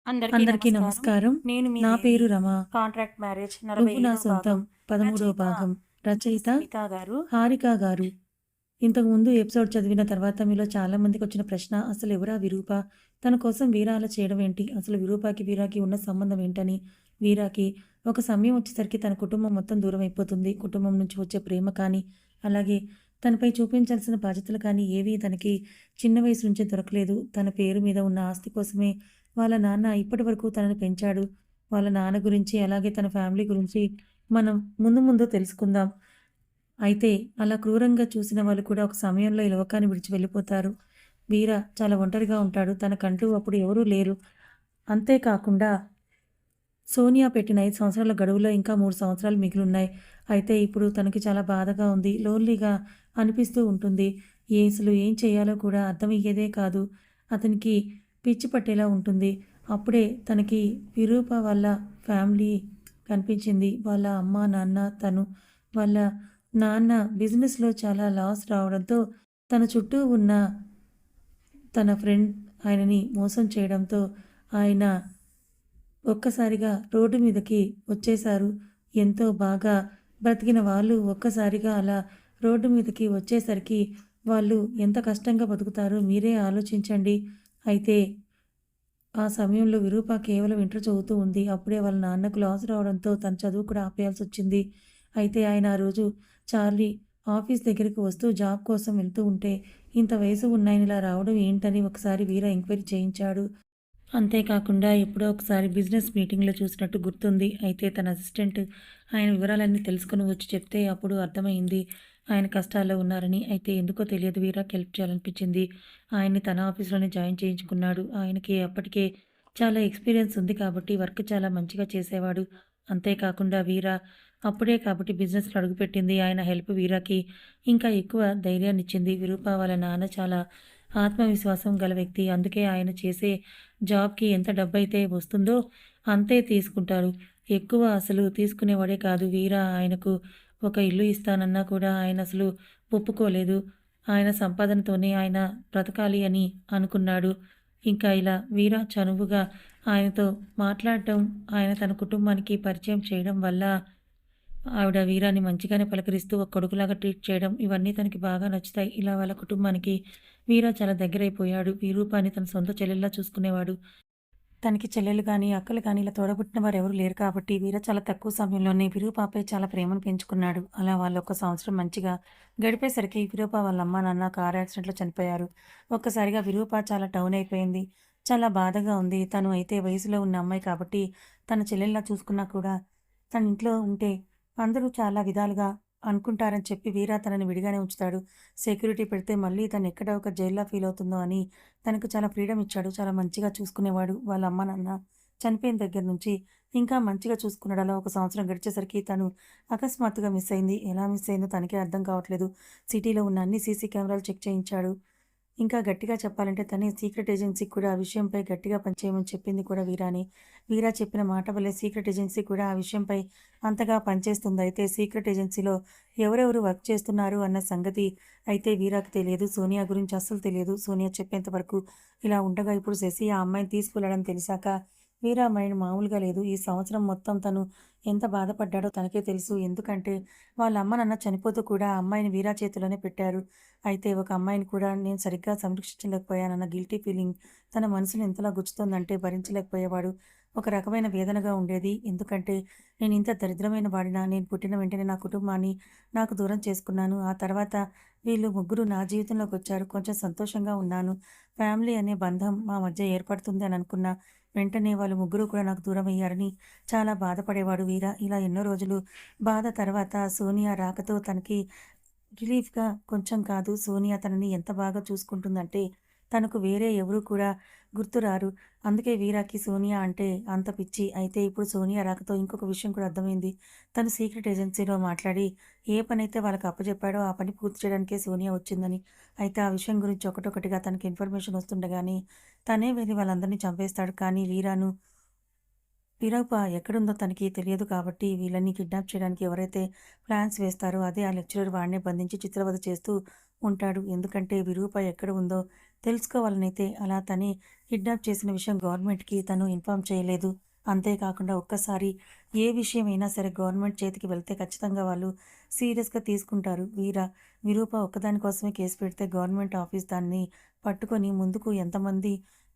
అందరికీ అందరికీ నమస్కారం. నమస్కారం. నేను మీ నా దేవి. పేరు రమ. కాంట్రాక్ట్ మ్యారేజ్ 'నువ్వు నా 45వ సొంతం' భాగం. 13వ రచయిత భాగం. బి. రచయిత స్మిత గారు. హారిక గారు. ఇంతకుముందు ఎపిసోడ్ చదివిన తర్వాత మీలో చాలా మందికొచ్చిన ప్రశ్న అసలెవరా విరూప? తన కోసం వీర అలా చేయడం ఏంటి? అసలు విరూపకి, వీరాకి ఉన్న సంబంధం ఏంటని? వీరాకి ఒక సమయం వచ్చేసరికి తన కుటుంబం మొత్తం దూరమైపోతుంది. కుటుంబం నుంచి వచ్చే ప్రేమ కానీ, అలాగే తనపై చూపించాల్సిన బాధ్యతలు కానీ ఏవీ తనకి చిన్న వయసు నుంచే దొరకలేదు. తన పేరు మీద ఉన్న ఆస్తి కోసమే వాళ్ళ నాన్న ఇప్పటివరకు తనని పెంచాడు. వాళ్ళ నాన్న గురించి, అలాగే తన ఫ్యామిలీ గురించి మనం ముందు ముందు తెలుసుకుందాం. అయితే అలా క్రూరంగా చూసిన వాళ్ళు కూడా ఒక సమయంలో ఈ లోకాన్ని విడిచి వెళ్ళిపోతారు. వీర చాలా ఒంటరిగా ఉంటాడు. తనకంటూ అప్పుడు ఎవరూ లేరు. అంతేకాకుండా సోనియా పెట్టిన 5 సంవత్సరాల గడువులో ఇంకా 3 సంవత్సరాలు మిగిలున్నాయి. అయితే ఇప్పుడు తనకి చాలా బాధగా ఉంది. లోన్లీగా అనిపిస్తూ ఉంటుంది. అసలు ఏం చేయాలో కూడా అర్థమయ్యేదే కాదు. అతనికి పిచ్చి పట్టేలా ఉంటుంది. అప్పుడే తనకి విరూప వాళ్ళ ఫ్యామిలీ కనిపించింది. వాళ్ళ అమ్మ, నాన్న, తను. వాళ్ళ నాన్న బిజినెస్‌లో చాలా లాస్ రావడంతో తన చుట్టూ ఉన్న తన ఫ్రెండ్ ఆయనని మోసం చేయడంతో ఆయన ఒక్కసారిగా రోడ్డు మీదకి వచ్చేశారు. ఎంతో బాగా బ్రతికిన వాళ్ళు ఒక్కసారిగా అలా రోడ్డు మీదకి వచ్చేసరికి వాళ్ళు ఎంత కష్టంగా బతుకుతారో మీరే ఆలోచించండి. అయితే ఆ సమయంలో విరూప కేవలం ఇంటర్ చదువుతూ ఉంది. అప్పుడే వాళ్ళ నాన్నకు లాస్ రావడంతో తన చదువు కూడా ఆపేయాల్సొచ్చింది. అయితే ఆయన ఆ రోజు చార్లీ ఆఫీస్ దగ్గరికి వస్తూ జాబ్ కోసం వెళ్తూ ఉంటే, ఇంత వయసు ఉన్నాయన ఇలా రావడం ఏంటని ఒకసారి వీర ఎంక్వైరీ చేయించాడు. అంతేకాకుండా ఎప్పుడో ఒకసారి బిజినెస్ మీటింగ్‌లో చూసినట్టు గుర్తుంది. అయితే తన అసిస్టెంట్ ఆయన వివరాలన్నీ తెలుసుకొని వచ్చి చెప్తే అప్పుడు అర్థమైంది ఆయన కష్టాల్లో ఉన్నారని. అయితే ఎందుకో తెలియదు వీరాకి హెల్ప్ చేయాలనిపించింది. ఆయన్ని తన ఆఫీస్‌లోనే జాయిన్ చేయించుకున్నాడు. ఆయనకి అప్పటికే చాలా ఎక్స్‌పీరియన్స్ ఉంది కాబట్టి వర్క్ చాలా మంచిగా చేసేవాడు. అంతేకాకుండా వీర అప్పుడే కాబట్టి బిజినెస్‌లో అడుగుపెట్టింది. ఆయన హెల్ప్ వీరాకి ఇంకా ఎక్కువ ధైర్యాన్నిచ్చింది. విరూప వాళ్ళ నాన్న చాలా ఆత్మవిశ్వాసం గల వ్యక్తి. అందుకే ఆయన చేసే జాబ్‌కి ఎంత డబ్బైతే వస్తుందో అంతే తీసుకుంటారు. ఎక్కువ అసలు తీసుకునేవాడే కాదు. వీర ఆయనకు ఒక ఇల్లు ఇస్తానన్నా కూడా ఆయన అసలు ఒప్పుకోలేదు. ఆయన సంపాదనతోనే ఆయన బ్రతకాలి అని అనుకున్నాడు. ఇంకా ఇలా వీర చనువుగా ఆయనతో మాట్లాడటం, ఆయన తన కుటుంబానికి పరిచయం చేయడం వల్ల ఆవిడ వీరాన్ని మంచిగానే పలకరిస్తూ ఒక కొడుకులాగా ట్రీట్ చేయడం ఇవన్నీ తనకి బాగా నచ్చుతాయి. ఇలా వాళ్ళ కుటుంబానికి వీర చాలా దగ్గరైపోయాడు. వీరూపాన్ని తన సొంత చెల్లెల్లా చూసుకునేవాడు. తనకి చెల్లెలు గానీ, అక్కలు గానీ ఇలా తోడబుట్టిన వారెవరూ లేరు కాబట్టి వీర చాలా తక్కువ సమయంలోనే విరూపాపై చాలా ప్రేమను పెంచుకున్నాడు. అలా వాళ్ళు ఒక సంవత్సరం మంచిగా గడిపేసరికి విరూప వాళ్ళ అమ్మా, నాన్న కార్ యాక్సిడెంట్‌లో చనిపోయారు. ఒక్కసారిగా విరూప చాలా డౌన్ అయిపోయింది. చాలా బాధగా ఉంది. తను అయితే వయసులో ఉన్న అమ్మాయి కాబట్టి తన చెల్లెల్లా చూసుకున్నా కూడా తన ఇంట్లో ఉంటే అందరూ చాలా విధాలుగా అనుకుంటారని చెప్పి వీర తనని విడిగానే ఉంచుతాడు. సెక్యూరిటీ పెడితే మళ్ళీ తను ఎక్కడ ఒక జైల్‌లా ఫీల్ అవుతుందో అని తనకు చాలా ఫ్రీడమ్ ఇచ్చాడు. చాలా మంచిగా చూసుకునేవాడు. వాళ్ళ అమ్మ, నాన్న చనిపోయిన దగ్గర నుంచి ఇంకా మంచిగా చూసుకున్నాడు. అలా ఒక సంవత్సరం గడిచేసరికి తను అకస్మాత్తుగా మిస్ అయింది. ఎలా మిస్ అయిందో తనకే అర్థం కావట్లేదు. సిటీలో ఉన్న అన్ని సీసీ కెమెరాలు చెక్ చేయించాడు. ఇంకా గట్టిగా చెప్పాలంటే తనే సీక్రెట్ ఏజెన్సీకి కూడా ఆ విషయంపై గట్టిగా పనిచేయమని చెప్పింది కూడా వీరానే. వీరా చెప్పిన మాట వల్లే సీక్రెట్ ఏజెన్సీ కూడా ఆ విషయంపై అంతగా పనిచేస్తుంది. అయితే సీక్రెట్ ఏజెన్సీలో ఎవరెవరు వర్క్ చేస్తున్నారు అన్న సంగతి అయితే వీరాకి తెలియదు. సోనియా గురించి అస్సలు తెలియదు. సోనియా చెప్పేంత వరకు ఇలా ఉండగా ఇప్పుడు శశి ఆ అమ్మాయిని తీసుకెళ్లడం తెలిసాక వీరా మైండ్ మామూలుగా లేదు. ఈ సంవత్సరం మొత్తం తను ఎంత బాధపడ్డాడో తనకే తెలుసు. ఎందుకంటే వాళ్ళ అమ్మ, నాన్న చనిపోతూ కూడా ఆ అమ్మాయిని వీరా చేతిలోనే పెట్టారు. అయితే ఒక అమ్మాయిని కూడా నేను సరిగ్గా సంరక్షించలేకపోయానన్న గిల్టీ ఫీలింగ్ తన మనసుని ఎంతలా గుచ్చుతోందంటే భరించలేకపోయేవాడు. ఒక రకమైన వేదనగా ఉండేది. ఎందుకంటే నేను ఇంత దరిద్రమైన వాడినా, నేను పుట్టిన వెంటనే నా కుటుంబాన్ని నాకు దూరం చేసుకున్నాను. ఆ తర్వాత వీళ్ళు ముగ్గురు నా జీవితంలోకొచ్చారు. కొంచెం సంతోషంగా ఉన్నాను. ఫ్యామిలీ అనే బంధం మా మధ్య ఏర్పడుతుంది అని అనుకున్నా. వెంటనే వాళ్ళు ముగ్గురు కూడా నాకు దూరమయ్యారని చాలా బాధపడేవాడు వీర. ఇలా ఎన్నో రోజులు బాధ తర్వాత సోనియా రాకతో తనకి రిలీఫ్‌గా కొంచెం కాదు. సోనియా తనని ఎంత బాగా చూసుకుంటుందంటే, తనకు వేరే ఎవరు కూడా గుర్తురారు. అందుకే వీరాకి సోనియా అంటే అంత పిచ్చి. అయితే ఇప్పుడు సోనియా రాకతో ఇంకొక విషయం కూడా అర్థమైంది. తను సీక్రెట్ ఏజెన్సీలో మాట్లాడి, ఏ పనైతే వాళ్ళకి అప్పజెప్పాడో ఆ పని పూర్తి చేయడానికే సోనియా వచ్చిందని. అయితే ఆ విషయం గురించి ఒకటొకటిగా తనకి ఇన్ఫర్మేషన్ వస్తుండగానే, తనే వెళ్లి వాళ్ళందరినీ చంపేస్తాడు. కానీ వీరాను విరూప ఎక్కడుందో తనకి తెలియదు కాబట్టి వీళ్ళని కిడ్నాప్ చేయడానికి ఎవరైతే ప్లాన్స్ వేస్తారో అదే ఆ లెక్చరర్ వాడినే బంధించి చిత్రవద చేస్తూ ఉంటాడు. ఎందుకంటే విరూప ఎక్కడ ఉందో తెలుసుకోవాలనైతే అలా తనే కిడ్నాప్ చేసిన విషయం గవర్నమెంట్‌కి తను ఇన్ఫార్మ్ చేయలేదు. అంతేకాకుండా ఒక్కసారి ఏ విషయమైనా సరే గవర్నమెంట్ చేతికి వెళ్తే ఖచ్చితంగా వాళ్ళు సీరియస్‌గా తీసుకుంటారు. విరూప ఒక్కదాని కోసమే కేసు పెడితే గవర్నమెంట్ ఆఫీస్ దాన్ని పట్టుకొని ముందుకు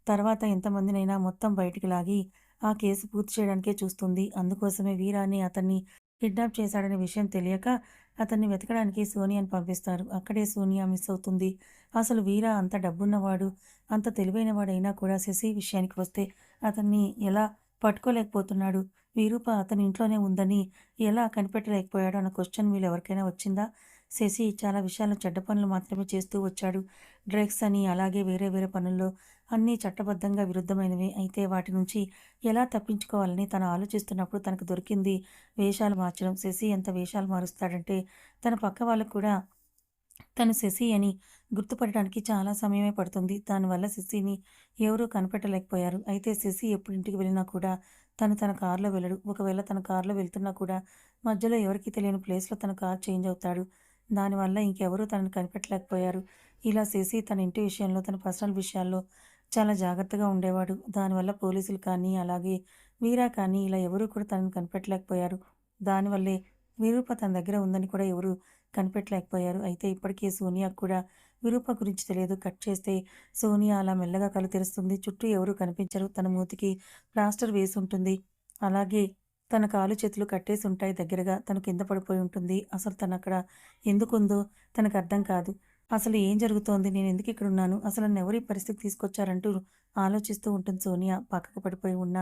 తర్వాత ఎంతమందినైనా మొత్తం బయటికి లాగి ఆ కేసు పూర్తి చేయడానికే చూస్తుంది. అందుకోసమే వీరాని అతన్ని కిడ్నాప్ చేశాడనే విషయం తెలియక అతన్ని వెతకడానికి సోనియాని పంపిస్తారు. అక్కడే సోనియా మిస్ అవుతుంది. అసలు వీర అంత డబ్బున్నవాడు, అంత తెలివైనవాడైనా కూడా శశి విషయానికి వస్తే అతన్ని ఎలా పట్టుకోలేకపోతున్నాడు? విరూప అతని ఇంట్లోనే ఉందని ఎలా కనిపెట్టలేకపోయాడు అన్న క్వెషన్ వీళ్ళెవరికైనా వచ్చిందా? శశి చాలా విషయాల్లో చెడ్డ పనులు మాత్రమే చేస్తూ వచ్చాడు. డ్రగ్స్ అని అలాగే వేరే వేరే పనుల్లో అన్నీ చట్టబద్ధంగా విరుద్ధమైనవే. అయితే వాటి నుంచి ఎలా తప్పించుకోవాలని తను ఆలోచిస్తున్నప్పుడు తనకు దొరికింది వేషాలు మార్చడం. శశి ఎంత వేషాలు మారుస్తాడంటే తన పక్క వాళ్ళకు కూడా తను శశి అని గుర్తుపట్టడానికి చాలా సమయమే పడుతుంది. దానివల్ల శశిని ఎవరూ కనిపెట్టలేకపోయారు. అయితే శశి ఎప్పుడు ఇంటికి వెళ్ళినా కూడా తన కారులో వెళ్ళడు. ఒకవేళ తన కారులో వెళ్తున్నా కూడా మధ్యలో ఎవరికీ తెలియని ప్లేస్‌లో తన కారు చేంజ్ అవుతాడు. దానివల్ల ఇంకెవరూ తనని కనిపెట్టలేకపోయారు. ఇలా శశి తన ఇంటి విషయంలో, తన పర్సనల్ విషయాల్లో చాలా జాగ్రత్తగా ఉండేవాడు. దానివల్ల పోలీసులు కానీ, అలాగే వీరా కానీ ఇలా ఎవరూ కూడా తనని కనిపెట్టలేకపోయారు. దానివల్లే విరూప తన దగ్గర ఉందని కూడా ఎవరు కనిపెట్టలేకపోయారు. అయితే ఇప్పటికే సోనియాకు కూడా విరూప గురించి తెలియదు. కట్ చేస్తే సోనియా అలా మెల్లగా కళ్ళు తెరుస్తుంది. చుట్టూ ఎవరు కనిపించరు. తన మూతికి ప్లాస్టర్ వేసుంటుంది. అలాగే తన కాళ్ళు చేతులు కట్టేసి ఉంటాయి దగ్గరగా. తను కింద పడిపోయి ఉంటుంది. అసలు తనక్కడ ఎందుకుందో తనకర్థం కాదు. అసలు ఏం జరుగుతోంది? నేనెందుకు ఇక్కడున్నాను? అసలు నన్నెవరు ఈ పరిస్థితికి తీసుకొచ్చారంటూ ఆలోచిస్తూ ఉంటుంది సోనియా. పక్కకు పడిపోయి ఉన్న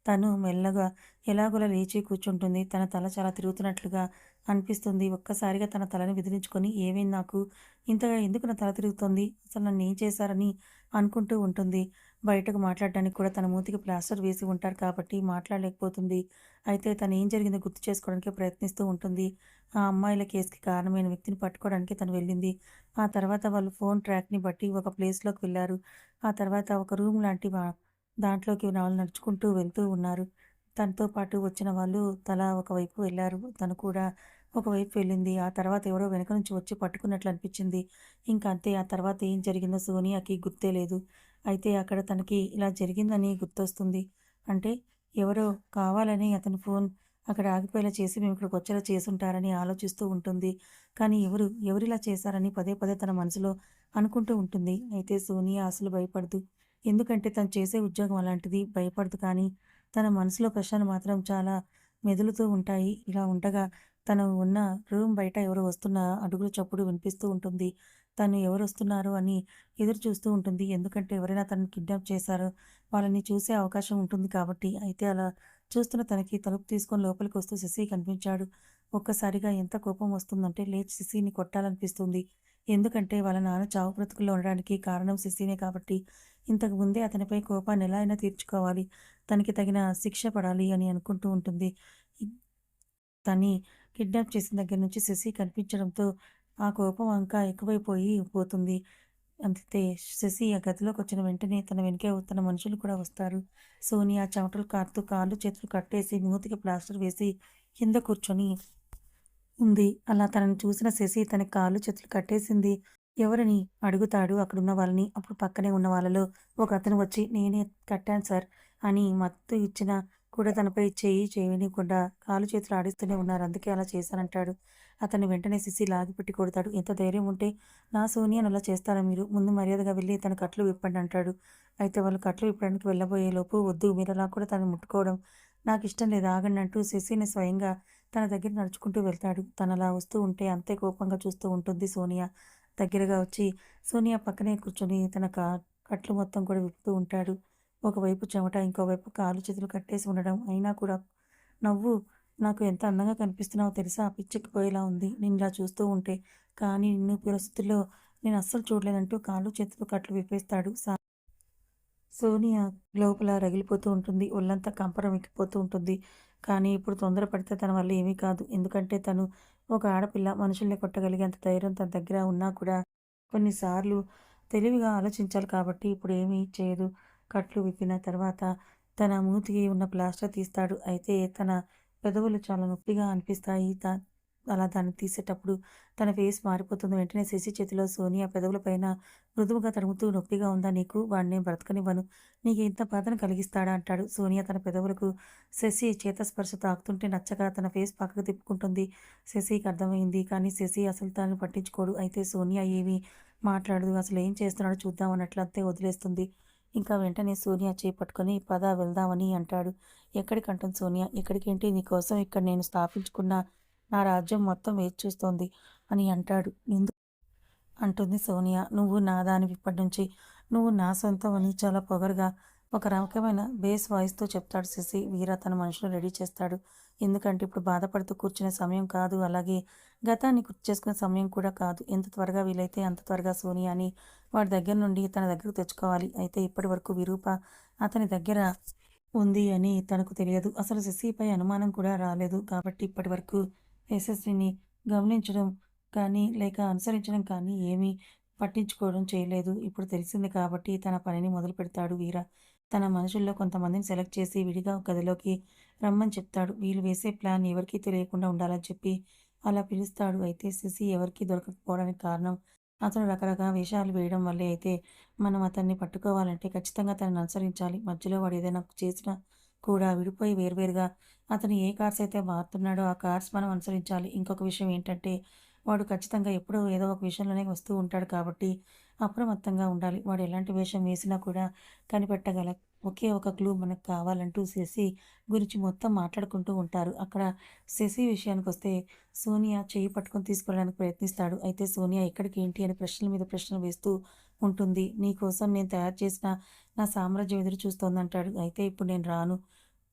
తను మెల్లగా ఎలాగోలా లేచి కూర్చుంటుంది. తన తల చాలా తిరుగుతున్నట్లుగా అనిపిస్తుంది. ఒక్కసారిగా తన తలని విదిలించుకొని, "ఏమైంది నాకు? ఇంతగా ఎందుకు నా తల తిరుగుతోంది? అసలు నన్నేం చేశారని?" అనుకుంటూ ఉంటుంది. బయటకు మాట్లాడడానికి కూడా తన మూతికి ప్లాస్టర్ వేసి ఉంటారు కాబట్టి మాట్లాడలేకపోతుంది. అయితే తనేం జరిగిందో గుర్తు చేసుకోవడానికే ప్రయత్నిస్తూ ఉంటుంది. ఆ అమ్మాయిల కేస్‌కి కారణమైన వ్యక్తిని పట్టుకోవడానికి తను వెళ్ళింది. ఆ తర్వాత వాళ్ళు ఫోన్ ట్రాక్‌ని బట్టి ఒక ప్లేస్‌లోకి వెళ్లారు. ఆ తర్వాత ఒక రూమ్ లాంటి దాంట్లోకి వాళ్ళు నడుచుకుంటూ వెళ్తూ ఉన్నారు. తనతో పాటు వచ్చిన వాళ్ళు తలా ఒకవైపు వెళ్లారు. తను కూడా ఒకవైపు వెళ్ళింది. ఆ తర్వాత ఎవరో వెనక నుంచి వచ్చి పట్టుకున్నట్లు అనిపించింది. ఇంక అంతే. ఆ తర్వాత ఏం జరిగిందో సోనియాకి గుర్తే లేదు. అయితే అక్కడ తనకి ఇలా జరిగిందని గుర్తొస్తుంది. అంటే ఎవరో కావాలని అతని ఫోన్ అక్కడ ఆగిపోయేలా చేసి మేమిక్కడికొచ్చేలా చేసుంటారని ఆలోచిస్తూ ఉంటుంది. కానీ ఎవరిలా చేశారని పదే పదే తన మనసులో అనుకుంటూ ఉంటుంది. అయితే సోనియా అసలు భయపడదు. ఎందుకంటే తను చేసే ఉద్యోగం అలాంటిది. భయపడదు కానీ తన మనసులో ప్రశ్నలు మాత్రం చాలా మెదులుతూ ఉంటాయి. ఇలా ఉండగా తను ఉన్న రూమ్ బయట ఎవరో వస్తున్న అడుగుల చప్పుడు వినిపిస్తూ ఉంటుంది. తను ఎవరొస్తున్నారో అని ఎదురు చూస్తూ ఉంటుంది. ఎందుకంటే ఎవరైనా తనని కిడ్నాప్ చేశారో వాళ్ళని చూసే అవకాశం ఉంటుంది కాబట్టి. అయితే అలా చూస్తున్న తనకి తలుపు తీసుకొని లోపలికొస్తూ శశి కనిపించాడు. ఒక్కసారిగా ఎంత కోపం వస్తుందంటే లేచి శశిని కొట్టాలనిపిస్తుంది. ఎందుకంటే వాళ్ళ నాన్న చావు బ్రతుకుల్లో ఉండడానికి కారణం శశినే కాబట్టి. ఇంతకు ముందే అతనిపై కోపాన్ని ఎలా అయినా తీర్చుకోవాలి. తనకి తగిన శిక్ష పడాలి అని అనుకుంటూ ఉంటుంది. తన్ని కిడ్నాప్ చేసిన దగ్గర నుంచి శశి కనిపించడంతో ఆ కోపం ఇంకా ఎక్కువైపోయి పోతుంది. అంతే శశి ఆ గదిలోకొచ్చిన వెంటనే తన వెనకే తన మనుషులు కూడా వస్తారు. సోనియా చెమటలు కారుతూ కాళ్ళు చేతులు కట్టేసి మూతికి ప్లాస్టర్ వేసి కింద కూర్చొని ఉంది. అలా తనని చూసిన శశి తన కాళ్ళు చేతులు కట్టేసింది. ఎవరని అడుగుతాడు అక్కడున్న వాళ్ళని. అప్పుడు పక్కనే ఉన్న వాళ్ళలో ఒకతను వచ్చి "నేనే కట్టాను సార్" అని మత్తు ఇచ్చినా కూడా తనపై చెయ్యి చేయనీయకుండా కాళ్ళు చేతులు ఆడిస్తూనే ఉన్నారు. అందుకే అలా చేశానంటాడు. అతన్ని వెంటనే శశి లాగిపెట్టి కొడతాడు. "ఎంత ధైర్యం ఉంటే నా సోనియాని అలా చేస్తారా మీరు? ముందు మర్యాదగా వెళ్లి తన కట్లు విప్పండి" అంటాడు. అయితే వాళ్ళు కట్లు విప్పడానికి వెళ్ళబోయేలోపు "వద్దు మీరలా కూడా తనని ముట్టుకోవడం నాకిష్టం లేదు ఆగండి" అంటూ శశిని స్వయంగా తన దగ్గర నడుచుకుంటూ వెళ్తాడు. తనలా వస్తూ ఉంటే అంతే కోపంగా చూస్తూ ఉంటుంది సోనియా. దగ్గరగా వచ్చి సోనియా పక్కనే కూర్చొని తన కట్లు మొత్తం కూడా విప్పుతూ ఉంటాడు. ఒకవైపు చెమట, ఇంకోవైపు కాళ్ళు చేతులు కట్టేసి ఉండడం. అయినా కూడా "నవ్వు నాకు ఎంత అందంగా కనిపిస్తున్నావో తెలుసా? పిచ్చెక్కిపోయేలా ఉంది నిన్నిలా చూస్తూ ఉంటే. కానీ నిన్ను ఈ పరిస్థితుల్లో నేను అస్సలు చూడలేనంటూ కాళ్ళు చేతులు కట్లు విప్పేస్తాడు. సోనియా లోపల రగిలిపోతూ ఉంటుంది. ఒళ్ళంతా కంపరం ఎక్కిపోతూ ఉంటుంది. కానీ ఇప్పుడు తొందరపడితే తన వల్ల ఏమీ కాదు. ఎందుకంటే తను ఒక ఆడపిల్ల. మనుషుల్ని కొట్టగలిగేంత ధైర్యం తన దగ్గర ఉన్నా కూడా కొన్నిసార్లు తెలివిగా ఆలోచించాలి కాబట్టి ఇప్పుడు ఏమీ చేయదు. కట్లు విప్పిన తర్వాత తన మూతికి ఉన్న ప్లాస్టర్ తీస్తాడు. అయితే తన పెదవులు చాలా నొప్పిగా అనిపిస్తాయి. అలా దాన్ని తీసేటప్పుడు తన ఫేస్ మారిపోతుంది. వెంటనే శశి చేతిలో సోనియా పెదవుల పైన మృదువుగా తడుముతూ, "నొప్పిగా ఉందా నీకు? వాడిని బ్రతకనివ్వను. నీకు ఇంత బాధను కలిగిస్తాడా?" అంటాడు. సోనియా తన పెదవులకు శశి చేతస్పర్శ తాకుతుంటే నచ్చక తన ఫేస్ పక్కకు తిప్పుకుంటుంది. శశికి అర్థమైంది. కానీ శశి అసలు తనని పట్టించుకోడు. అయితే సోనియా ఏమీ మాట్లాడదు. అసలు ఏం చేస్తున్నాడో చూద్దాం అన్నట్లు అంతే వదిలేస్తుంది. ఇంకా వెంటనే సోనియా చేయి పట్టుకొని, "పద వెళ్దామని" అంటాడు. "ఎక్కడికంటుంది సోనియా. ఎక్కడికేంటి? నీకోసం ఇక్కడ నేను స్థాపించుకున్న నా రాజ్యం మొత్తం వేచి చూస్తోంది" అని అంటాడు. అంటుంది సోనియా. "నువ్వు నా దానివి ఇప్పటినుంచి. నువ్వు నా సొంతం" అని చాలా పొగరుగా ఒక రకమైన బేస్ వాయిస్‌తో చెప్తాడు శశి. వీర తన మనుషులను రెడీ చేస్తాడు. ఎందుకంటే ఇప్పుడు బాధపడుతూ కూర్చునే సమయం కాదు. అలాగే గతాన్ని గుర్తు చేసుకునే సమయం కూడా కాదు. ఎంత త్వరగా వీలైతే అంత త్వరగా సోనియాని వాడి దగ్గర నుండి తన దగ్గరకు తెచ్చుకోవాలి. అయితే ఇప్పటివరకు విరూప అతని దగ్గర ఉంది అని తనకు తెలియదు. అసలు శశిపై అనుమానం కూడా రాలేదు. కాబట్టి ఇప్పటివరకు యశస్విని గమనించడం కానీ, లేక అనుసరించడం కానీ ఏమీ పట్టించుకోవడం చేయలేదు. ఇప్పుడు తెలిసింది కాబట్టి తన పనిని మొదలుపెడతాడు వీర. తన మనుషుల్లో కొంతమందిని సెలెక్ట్ చేసి విడిగా ఒక గదిలోకి రమ్మని చెప్తాడు. వీళ్ళు వేసే ప్లాన్ ఎవరికీ తెలియకుండా ఉండాలని చెప్పి అలా పిలుస్తాడు. అయితే శశి ఎవరికీ దొరకకపోవడానికి కారణం అతను రకరకాల వేషాలు వేయడం వల్లే. అయితే మనం అతన్ని పట్టుకోవాలంటే ఖచ్చితంగా తనని అనుసరించాలి. మధ్యలో వాడు ఏదైనా చేసినా కూడా విడిపోయి వేర్వేరుగా అతను ఏ కార్స్ అయితే వాడుతున్నాడో ఆ కార్స్ మనం అనుసరించాలి. ఇంకొక విషయం ఏంటంటే వాడు ఖచ్చితంగా ఎప్పుడో ఏదో ఒక విషయంలోనే వస్తూ ఉంటాడు కాబట్టి అప్రమత్తంగా ఉండాలి. వాడు ఎలాంటి వేషం వేసినా కూడా కనిపెట్టగల ఒకే ఒక క్లూ మనకు కావాలంటూ శశి గురించి మొత్తం మాట్లాడుకుంటూ ఉంటారు. అక్కడ శశి విషయానికొస్తే సోనియా చెయ్యి పట్టుకొని తీసుకెళ్ళడానికి ప్రయత్నిస్తాడు. అయితే సోనియా ఎక్కడికి ఏంటి అని ప్రశ్నల మీద ప్రశ్నలు వేస్తూ ఉంటుంది. "నీకోసం నేను తయారు చేసిన నా సామ్రాజ్యం ఎదురు చూస్తోందంటాడు." "అయితే ఇప్పుడు నేను రాను."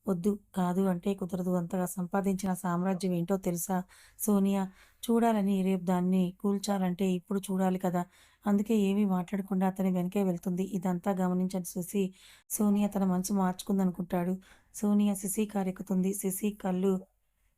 "వద్దు. కాదు అంటే కుదరదు. అంతగా సంపాదించిన సామ్రాజ్యం ఏంటో తెలుసా సోనియా? చూడాలని రేపు దాన్ని కూల్చాలంటే ఇప్పుడు చూడాలి కదా!" అందుకే ఏమీ మాట్లాడకుండా అతని వెనకే వెళ్తుంది. ఇదంతా గమనించిన శశి సోనియా తన మనసు మార్చుకుందనుకుంటాడు. సోనియా శశి కారెక్కుతుంది. శశి కళ్ళు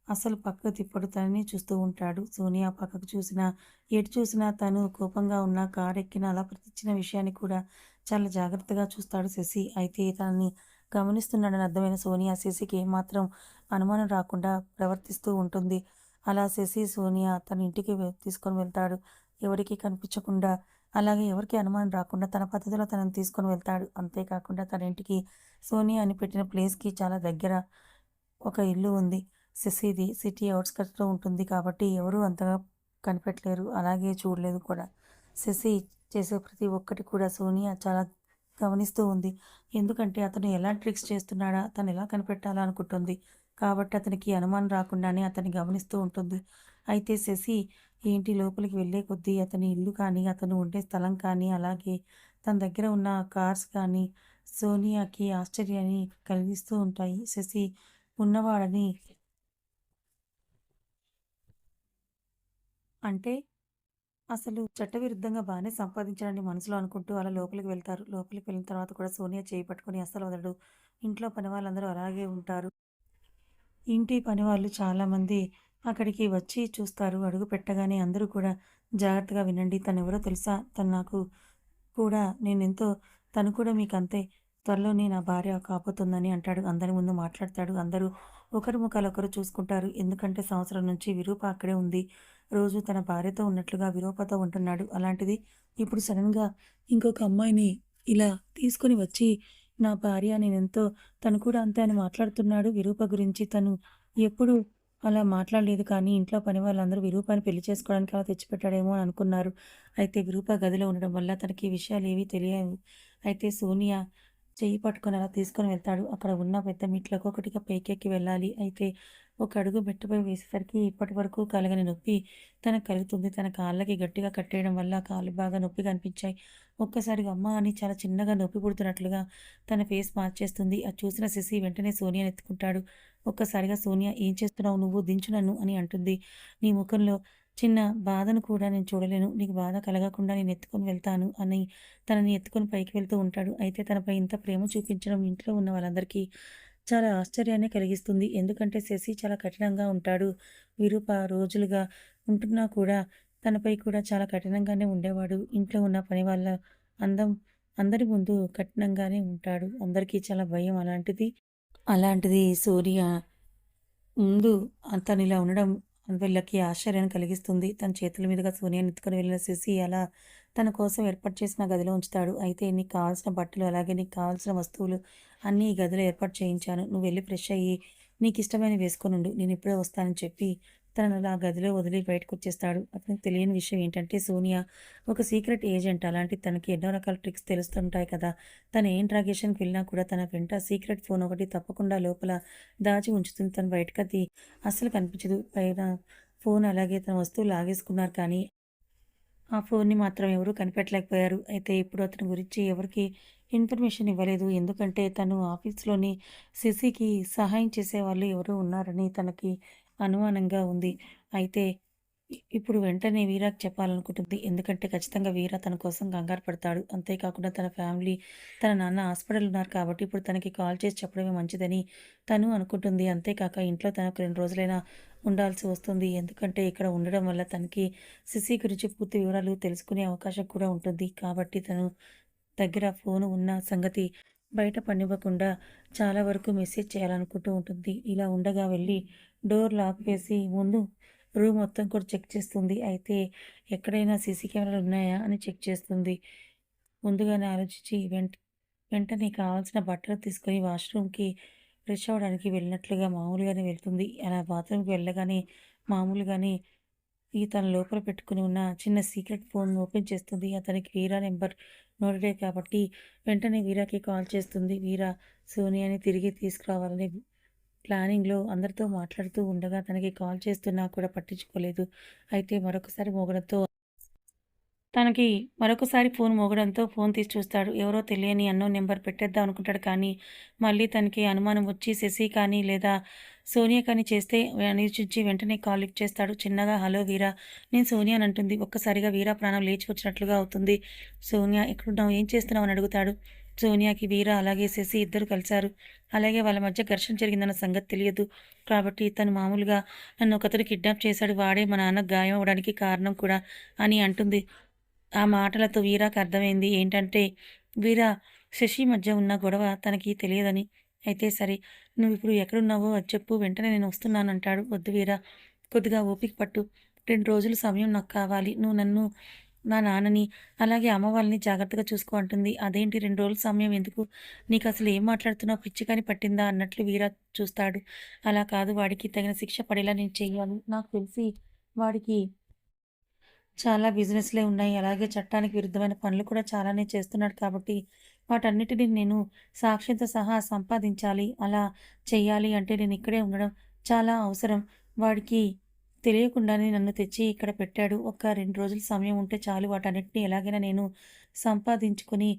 అసలు పక్కకు తిప్పడు. తననే చూస్తూ ఉంటాడు. సోనియా పక్కకు చూసినా, ఎటు చూసినా తను కోపంగా ఉన్నా, కారెక్కిన అలా ప్రతిచిన విషయాన్ని కూడా చాలా జాగ్రత్తగా చూస్తాడు శశి. అయితే తనని గమనిస్తున్నాడని అర్థమైన సోనియా శశికి ఏమాత్రం అనుమానం రాకుండా ప్రవర్తిస్తూ ఉంటుంది. అలా శశి, సోనియా తన ఇంటికి తీసుకొని వెళ్తాడు. ఎవరికీ కనిపించకుండా, అలాగే ఎవరికీ అనుమానం రాకుండా తన పద్ధతిలో తనని తీసుకొని వెళ్తాడు. అంతేకాకుండా తన ఇంటికి సోనియా అని పెట్టిన ప్లేస్‌కి చాలా దగ్గర ఒక ఇల్లు ఉంది. సిసిది సిటీ ఔట్‌స్కట్స్‌లో ఉంటుంది కాబట్టి ఎవరు అంతగా కనిపెట్టలేరు. అలాగే చూడలేదు కూడా. శశి చేసే ప్రతి ఒక్కటి కూడా సోనియా చాలా గమనిస్తూ ఉంది. ఎందుకంటే అతను ఎలాంటి ట్రిక్స్ చేస్తున్నాడా? తను ఎలా కనిపెట్టాలా అనుకుంటుంది. కాబట్టి అతనికి అనుమానం రాకుండానే అతన్ని గమనిస్తూ ఉంటుంది. అయితే శశి ఏంటి లోపలికి వెళ్ళే కొద్దీ అతని ఇల్లు కానీ, అతను ఉండే స్థలం కానీ, అలాగే తన దగ్గర ఉన్న కార్స్ కానీ సోనియాకి ఆశ్చర్యాన్ని కలిగిస్తూ ఉంటాయి. శశి ఉన్నవాడని అంటే అసలు చట్టవిరుద్ధంగా బానే సంపాదించాడని మనసులో అనుకుంటూ అలా లోపలికి వెళ్తారు. లోపలికి వెళ్ళిన తర్వాత కూడా సోనియా చేయి పట్టుకొని అస్సలు వదలడు. ఇంట్లో పనివాళ్ళందరూ అలాగే ఉంటారు. ఇంటి పనివాళ్ళు చాలామంది అక్కడికి వచ్చి చూస్తారు. అడుగు పెట్టగానే అందరూ కూడా జాగ్రత్తగా వినండి. తనెవరో తెలుసా? తను నాకు కూడా నేనెంతో తను కూడా మీకంతే. త్వరలోనే నా భార్య కాబోతుందని అంటాడు. అందరి ముందు మాట్లాడతాడు. అందరూ ఒకరి ముఖాలొకరు చూసుకుంటారు. ఎందుకంటే సంవత్సరం నుంచి విరూప అక్కడే ఉంది. రోజు తన భార్యతో ఉన్నట్లుగా విరూపతో ఉంటున్నాడు. అలాంటిది ఇప్పుడు సడెన్‌గా ఇంకొక అమ్మాయిని ఇలా తీసుకొని వచ్చి నా భార్య నేనెంతో తను కూడా అంతే అని మాట్లాడుతున్నాడు. విరూప గురించి తను ఎప్పుడు అలా మాట్లాడలేదు కానీ ఇంట్లో పని వాళ్ళందరూ విరూపాని పెళ్లి చేసుకోవడానికి అలా తెచ్చిపెట్టాడేమో అని అనుకున్నారు. అయితే విరూప గదిలో ఉండడం వల్ల తనకి ఈ విషయాలేవీ తెలియవు. అయితే సోనియా చెయ్యి పట్టుకొని అలా తీసుకొని వెళ్తాడు. అక్కడ ఉన్న పెద్ద మెట్లు ఒక్కొక్కటిగా పైకెక్కి వెళ్ళాలి. అయితే ఒక అడుగు మెట్టుపై వేసేసరికి ఇప్పటివరకు కలగని నొప్పి తనకు కలుగుతుంది. తన కాళ్ళకి గట్టిగా కట్టేయడం వల్ల కాళ్ళు బాగా నొప్పిగా అనిపించాయి. ఒక్కసారిగా అమ్మా అని చాలా చిన్నగా నొప్పి పుడుతున్నట్లుగా తన ఫేస్ మార్చేస్తుంది. అది చూసిన శశి వెంటనే సోనియాని ఎత్తుకుంటాడు. ఒక్కసారిగా సోనియా "ఏం చేస్తున్నావు నువ్వు? దించు నన్ను" అని అంటుంది. "నీ ముఖంలో చిన్న బాధను కూడా నేను చూడలేను. నీకు బాధ కలగకుండా నేను ఎత్తుకొని వెళ్తాను" అని తనని ఎత్తుకొని పైకి వెళ్తూ ఉంటాడు. అయితే తనపై ఇంత ప్రేమ చూపించడం ఇంట్లో ఉన్న వాళ్ళందరికీ చాలా ఆశ్చర్యాన్నే కలిగిస్తుంది. ఎందుకంటే శశి చాలా కఠినంగా ఉంటాడు. విరూప రోజులుగా ఉంటున్నా కూడా తనపై కూడా చాలా కఠినంగానే ఉండేవాడు. ఇంట్లో ఉన్న పని వాళ్ళ అందం అందరి ముందు కఠినంగానే ఉంటాడు. అందరికీ చాలా భయం అలాంటిది సూర్య ముందు తనిలా ఉండడం వీళ్ళకి ఆశ్చర్యాన్ని కలిగిస్తుంది. తన చేతుల మీదుగా సోనియాని ఎత్తుకొని వెళ్ళిన శశి అలా తన కోసం ఏర్పాటు చేసిన గదిలో ఉంచుతాడు. అయితే నీకు కావాల్సిన బట్టలు, అలాగే నీకు కావాల్సిన వస్తువులు అన్నీ ఈ గదిలో ఏర్పాటు చేయించాను. నువ్వు వెళ్లి ఫ్రెష్ అయ్యి నీకిష్టమైనవి వేసుకొనుండు. నేనిప్పుడే వస్తానని చెప్పి తనని అలా ఆ గదిలో వదిలి బయటకొచ్చేస్తాడు. అతనికి తెలియని విషయం ఏంటంటే సోనియా ఒక సీక్రెట్ ఏజెంట్. అలాంటిది తనకి ఎన్నో రకాల ట్రిక్స్ తెలుస్తుంటాయి కదా! తను ఏ ఇంట్రాగేషన్‌కి వెళ్ళినా కూడా తన వెంట సీక్రెట్ ఫోన్ ఒకటి తప్పకుండా లోపల దాచి ఉంచుతుంది. తను బయటకది అస్సలు కనిపించదు. పైగా ఫోన్ అలాగే తన వస్తువులు లాగేసుకున్నారు కానీ, ఆ ఫోన్‌ని మాత్రం ఎవరు కనిపెట్టలేకపోయారు. అయితే ఇప్పుడు అతని గురించి ఎవరికీ ఇన్ఫర్మేషన్ ఇవ్వలేదు. ఎందుకంటే తను ఆఫీస్‌లోని సిసికి సహాయం చేసేవాళ్ళు ఎవరో ఉన్నారని తనకి అనుమానంగా ఉంది. అయితే ఇప్పుడు వెంటనే వీరాకి చెప్పాలనుకుంటుంది. ఎందుకంటే ఖచ్చితంగా వీర తన కోసం కంగారు పడతాడు. అంతేకాకుండా తన ఫ్యామిలీ, తన నాన్న హాస్పిటల్ ఉన్నారు కాబట్టి ఇప్పుడు తనకి కాల్ చేసి చెప్పడమే మంచిదని తను అనుకుంటుంది. అంతేకాక ఇంట్లో తనకు 2 రోజులైనా ఉండాల్సి వస్తుంది. ఎందుకంటే ఇక్కడ ఉండడం వల్ల తనకి సిసి గురించి పూర్తి వివరాలు తెలుసుకునే అవకాశం కూడా ఉంటుంది. కాబట్టి తను దగ్గర ఫోను ఉన్న సంగతి బయట పడనివ్వకుండా చాలా వరకు మెసేజ్ చేయాలనుకుంటూ ఉంటుంది. ఇలా ఉండగా వెళ్ళి డోర్ లాక్ వేసి ముందు రూమ్ మొత్తం కూడా చెక్ చేస్తుంది. అయితే ఎక్కడైనా సీసీ కెమెరాలు ఉన్నాయా అని చెక్ చేస్తుంది. ముందుగానే ఆలోచించి వెంటనే కావాల్సిన బట్టలు తీసుకొని వాష్‌రూమ్‌కి ఫ్రెష్ అవ్వడానికి వెళ్ళినట్లుగా మామూలుగానే వెళ్తుంది. అలా బాత్రూమ్‌కి వెళ్ళగానే మామూలుగానే తన లోపల పెట్టుకొని ఉన్న చిన్న సీక్రెట్ ఫోన్ ఓపెన్ చేస్తుంది. అతనికి వీరా నెంబర్ నోటెడే కాబట్టి వెంటనే వీరాకి కాల్ చేస్తుంది. వీరా సోనియాని తిరిగి తీసుకురావాలని ప్లానింగ్‌లో అందరితో మాట్లాడుతూ ఉండగా తనకి కాల్ చేస్తున్నా కూడా పట్టించుకోలేదు. అయితే తనకి మరొకసారి ఫోన్ మోగడంతో ఫోన్ తీసి చూస్తాడు. ఎవరో తెలియని అన్‌నోన్ నంబర్ పెట్టేద్దాం అనుకుంటాడు కానీ, మళ్ళీ తనకి అనుమానం వచ్చి శశి కానీ లేదా సోనియా కానీ చేస్తే ఆలోచించి వెంటనే కాల్ లిఫ్ట్ చేస్తాడు. చిన్నగా హలో వీరా, నేను సోనియానంటుంది. ఒక్కసారిగా వీరా ప్రాణం లేచి వచ్చినట్లుగా అవుతుంది. సోనియా ఎక్కడున్నావు? ఏం చేస్తున్నావు? అని అడుగుతాడు. సోనియాకి వీర అలాగే శశి ఇద్దరు కలిసారు. అలాగే వాళ్ళ మధ్య ఘర్షణ జరిగిందన్న సంగతి తెలియదు. కాబట్టి తను మామూలుగా నన్ను ఒకతను కిడ్నాప్ చేశాడు. వాడే మా నాన్నకు గాయం అవ్వడానికి కారణం కూడా అని అంటుంది. ఆ మాటలతో వీరాకి అర్థమైంది ఏంటంటే, వీర, శశి మధ్య ఉన్న గొడవ తనకి తెలియదని. అయితే సరే, నువ్విప్పుడు ఎక్కడున్నావో అది చెప్పు. వెంటనే నేను వస్తున్నానంటాడు. వద్దు వీర, కొద్దిగా ఓపిక పట్టు. 2 రోజులు సమయం నాకు కావాలి. నువ్వు నన్ను, మా నాన్నని, అలాగే అమ్మ వాళ్ళని జాగ్రత్తగా చూసుకో అంటుంది. అదేంటి 2 రోజులు సమయం ఎందుకు? నీకసలు ఏం మాట్లాడుతున్నావు? పిచ్చి కాని పట్టిందా? అన్నట్లు వీర చూస్తాడు. అలా కాదు, వాడికి తగిన శిక్ష పడేలా నేను చెయ్యాలి. నాకు తెలిసి వాడికి చాలా బిజినెస్‌లే ఉన్నాయి. అలాగే చట్టానికి విరుద్ధమైన పనులు కూడా చాలానే చేస్తున్నాడు కాబట్టి, వాటన్నిటిని నేను సాక్ష్యంతో సహా సంపాదించాలి. అలా చెయ్యాలి అంటే నేనిక్కడే ఉండడం చాలా అవసరం. వాడికి తెలియకుండానే నన్ను తెచ్చి ఇక్కడ పెట్టాడు. ఒక 2 రోజులు సమయం ఉంటే చాలు. వాటన్నిటిని ఎలాగైనా నేను సంపాదించుకొని,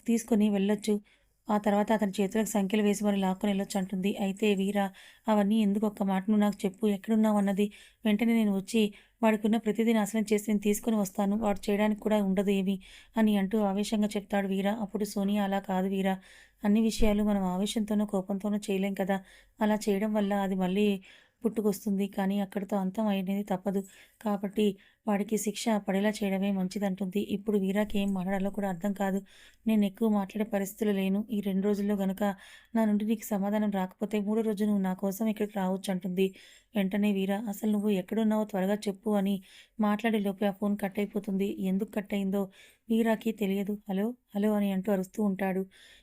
తీసుకొని వెళ్ళొచ్చు. ఆ తర్వాత అతని చేతులకు సంకెలు వేసి మరి లాక్కొని వెళ్ళొచ్చు అంటుంది. అయితే వీర, అవన్నీ ఎందుకు, ఒక్క మాట నువ్వు నాకు చెప్పు. ఎక్కడున్నావన్నది వెంటనే నేను వచ్చి వాడికున్న ప్రతిదీ నాశనం చేసి నేను తీసుకొని వస్తాను. వాడు చేయడానికి కూడా ఉండదు ఏమి అని అంటూ ఆవేశంగా చెప్తాడు వీర. అప్పుడు సోనియా అలా కాదు వీర. అన్ని విషయాలు మనం ఆవేశంతోనో, కోపంతోనో చేయలేం కదా! అలా చేయడం వల్ల అది మళ్ళీ పుట్టుకొస్తుంది. కానీ అక్కడితో అంతం అనేది తప్పదు. కాబట్టి వాడికి శిక్ష పడేలా చేయడమే మంచిదంటుంది. ఇప్పుడు వీరాకి ఏం మాట్లాడాలో కూడా అర్థం కాదు. నేను ఎక్కువ మాట్లాడే పరిస్థితిలో లేను. ఈ 2 రోజుల్లో గనక నా నుండి నీకు సమాధానం రాకపోతే మూడో రోజు నువ్వు నా కోసం ఇక్కడికి రావచ్చు అంటుంది. వెంటనే వీర, అసలు నువ్వు ఎక్కడున్నావో త్వరగా చెప్పు అని మాట్లాడే లోపే ఆ ఫోన్ కట్ అయిపోతుంది. ఎందుకు కట్ అయిందో వీరాకి తెలియదు. హలో, హలో అని అంటూ అరుస్తూ ఉంటాడు.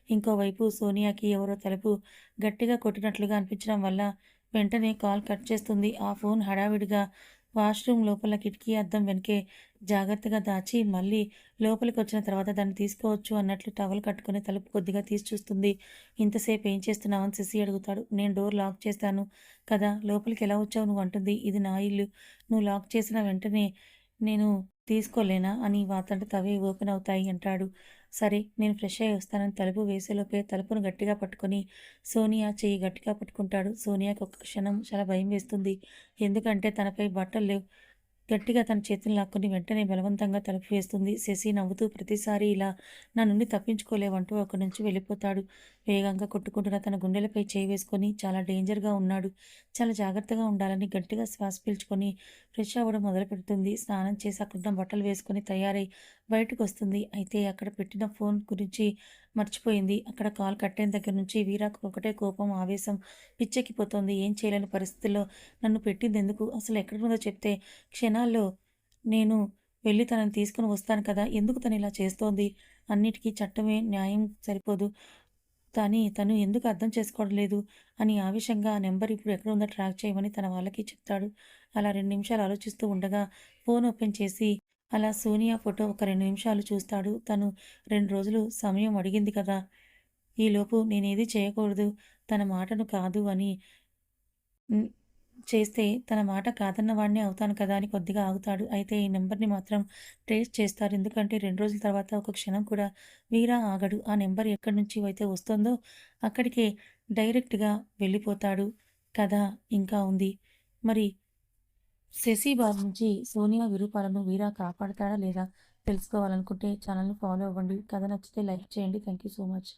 ఇంకోవైపు సోనియాకి ఎవరో తలుపు గట్టిగా కొట్టినట్లుగా అనిపించడం వల్ల వెంటనే కాల్ కట్ చేస్తుంది. ఆ ఫోన్ హడావిడిగా వాష్‌రూమ్ లోపల కిటికీ అద్దం వెనకే జాగ్రత్తగా దాచి మళ్ళీ లోపలికొచ్చిన తర్వాత దాన్ని తీసుకోవచ్చు అన్నట్లు టవల్ కట్టుకొని తలుపు కొద్దిగా తీసి చూస్తుంది. ఇంతసేపు ఏం చేస్తున్నావని శశి అడుగుతాడు. నేను డోర్ లాక్ చేశాను కదా! లోపలికి ఎలా వచ్చావు నువ్వు అంటుంది. ఇది నా ఇల్లు. నువ్వు లాక్ చేసిన వెంటనే నేను తీసుకోలేనా అని వాతంటకు అవే ఓపెన్ అవుతాయి అంటాడు. సరే, నేను ఫ్రెష్ అయ్యి వస్తానని తలుపు వేసేలోపే తలుపును గట్టిగా పట్టుకొని సోనియా చెయ్యి గట్టిగా పట్టుకుంటాడు. సోనియాకి ఒక్క క్షణం చాలా భయం వేస్తుంది. ఎందుకంటే తనపై బట్టలు లేవు. గట్టిగా తన చేతులు లాక్కొని వెంటనే బలవంతంగా తలుపు వేస్తుంది. శశి నవ్వుతూ ప్రతిసారి ఇలా నా నుండి తప్పించుకోలేవంటూ అక్కడి నుంచి వెళ్ళిపోతాడు. వేగంగా కొట్టుకుంటున్న తన గుండెలపై చేయి వేసుకొని చాలా డేంజర్‌గా ఉన్నాడు. చాలా జాగ్రత్తగా ఉండాలని గట్టిగా శ్వాస పీల్చుకొని ఫ్రెష్ అవ్వడం మొదలుపెడుతుంది. స్నానం చేసి అక్కడున్న బట్టలు వేసుకొని తయారై బయటకొస్తుంది. అయితే అక్కడ పెట్టిన ఫోన్ గురించి మర్చిపోయింది. అక్కడ కాల్ కట్ అయిన దగ్గర నుంచి వీరాకు ఒకటే కోపం, ఆవేశం పిచ్చెక్కిపోతోంది. ఏం చేయలేని పరిస్థితుల్లో నన్ను పెట్టిందెందుకు? అసలు ఎక్కడున్నదో చెప్తే క్షణాల్లో నేను వెళ్లి తనని తీసుకొని వస్తాను కదా! ఎందుకు తనిలా చేస్తోంది? అన్నిటికి చట్టమే న్యాయం సరిపోదు. తను ఎందుకు అర్థం చేసుకోవడం లేదు అని ఆవేశంగా ఆ నెంబర్ ఇప్పుడు ఎక్కడ ఉందో ట్రాక్ చేయమని తన వాళ్ళకి చెప్తాడు. అలా 2 నిమిషాలు ఆలోచిస్తూ ఉండగా ఫోన్ ఓపెన్ చేసి అలా సోనియా ఫోటో ఒక 2 నిమిషాలు చూస్తాడు. తను 2 రోజులు సమయం అడిగింది కదా! ఈలోపు నేనేది చేయకూడదు. తన మాటను కాదు అని హ్మ్. చేస్తే తన మాట కాదన్న వాడినే అవుతాను కదా! అని కొద్దిగా ఆగుతాడు. అయితే ఈ నంబర్‌ని మాత్రం ట్రేస్ చేస్తారు. ఎందుకంటే 2 రోజుల తర్వాత ఒక క్షణం కూడా వీరా ఆగడు. ఆ నంబర్ ఎక్కడి నుంచి అయితే వస్తుందో అక్కడికే డైరెక్ట్‌గా వెళ్ళిపోతాడు. కథ ఇంకా ఉంది. మరి శశి బారి నుంచి సోనియా విరూపాలను వీరా కాపాడతాడా లేదా? తెలుసుకోవాలనుకుంటే ఛానల్‌ని ఫాలో అవ్వండి. కథ నచ్చితే లైక్ చేయండి. Thank you so much.